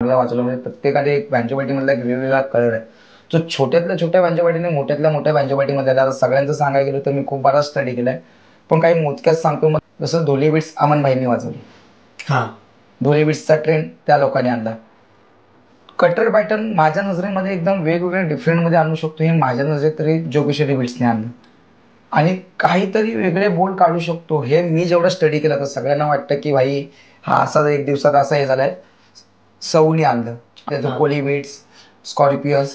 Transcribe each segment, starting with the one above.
वाचवलं म्हणजे प्रत्येकाने एक बँजोपार्टीमधला एक वेगवेगळा कलर आहे. जो छोट्यातल्या छोट्या बँजोपार्टीने मोठ्यातल्या मोठ्या बँजोपार्टीमध्ये आता सगळ्यांचं सांगायला गेलं तर मी खूप बराच स्टडी केलाय. पण काही मोजक्यात सांगतो मग जसं ढोली बीट्स अमन भाईंनी वाजवली. हा ढोली बीट्सचा ट्रेंड त्या लोकांनी आणला. कटर पॅटर्न माझ्या नजरेमध्ये एकदम वेगवेगळ्या डिफरंटमध्ये आणू शकतो हे माझ्या नजरेत तरी जोगेश्वरी बीट्सने आणलं. आणि काहीतरी वेगळे बोल काढू शकतो हे मी जेवढं स्टडी केलं तर सगळ्यांना वाटतं की भाई हा असा एक दिवसात असा हे झालाय. सौनी आणलं त्याचं Koli beats, Scorpius,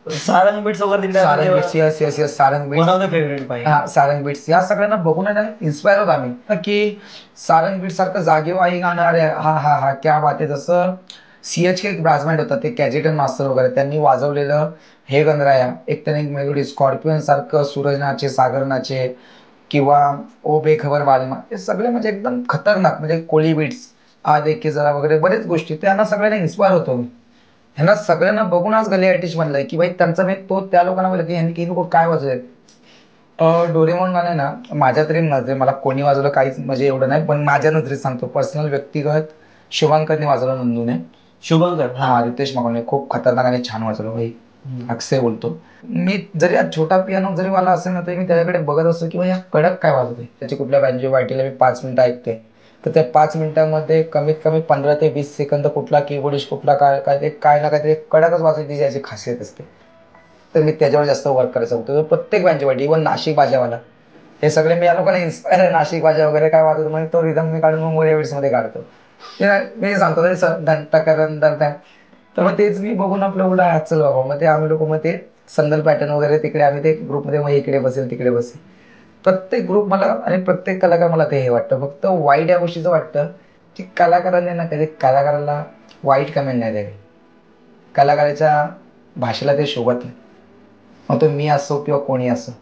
Sarang beats वगैरे Sarang beats, yes yes yes Sarang beats, one of the favourite पाहिजे. हा सारंग बीट्स या सगळ्यांना बघून आहे ना इन्स्पायर होत आम्ही की सारंग बीट्स सारखं जागेवाही गाणं अरे हा हा हा क्या बात आहे. जसं CH के एक ब्रासबँड होता ते कॅजिटन मास्टर वगैरे त्यांनी वाजवलेलं हे गणराया एक त्याने एक मेलोडी स्कॉर्पियन सारखं सूरज नाचे सागर नाचे किंवा ओ बेखबर बालमा हे सगळे म्हणजे एकदम खतरनाक म्हणजे कोळी बीट्स आज एके जरा वगैरे बरेच गोष्टी त्यांना सगळ्यांना इन्स्पायर होतो मी. ह्यांना सगळ्यांना बघून आज गली आर्टिस्ट बनलाय की भाई त्यांचा मी तो त्या लोकांना बोलला की ह्यांनी लोक काय वाजवत. डोरेमॉन गाणं आहे ना माझ्या तरी नजरे मला कोणी वाजवलं काहीच म्हणजे एवढं नाही पण माझ्या नजरेत सांगतो पर्सनल व्यक्तिगत शुभांकरने वाजवलं नंदूने. शुभंकर हा रितेश मागवणे खूप खतरनाक आणि छान वाजवलं भाई. अक्षय बोलतो मी जरी आज छोटा पियानो जरी मला असेल ना तरी मी त्याच्याकडे बघत असतो की या कडक काय वाजवते त्याची कुठल्या बँजो पार्टीला मी 5 मिनिटं ऐकते तर त्या 5 मिनिटांमध्ये कमीत कमी 15 ते 20 सेकंद कुठला कीबोर्डिस्ट कुठला काय काय ते काय ना काय ते कडकच वाजवायची याची खासियत असते. तर मी त्याच्यावर जास्त वर्क करायचं होतं प्रत्येक बँजो पार्टी इव्हन नाशिक बाजावाला हे सगळे मी या लोकांना इन्स्पायर आहे. नाशिक बाजा वगैरे काय वाजवतो म्हणजे तो रिदम मी काढून मग मध्ये काढतो. मी सांगतो तर मग तेच मी बघून आपलं एवढं हातचल बाबा मग ते आम्ही लोक मग ते संदल पॅटर्न वगैरे तिकडे आम्ही ते ग्रुपमध्ये मग इकडे बसेल तिकडे बसेल. प्रत्येक ग्रुप मला आणि प्रत्येक कलाकार मला ते हे वाटतं फक्त वाईट या गोष्टीचं वाटतं की कलाकारांनी ना कधी कलाकाराला वाईट कमेंट नाही द्यावी. कलाकाराच्या भाषेला ते शोभत नाही मग तो मी असो किंवा कोणी असो.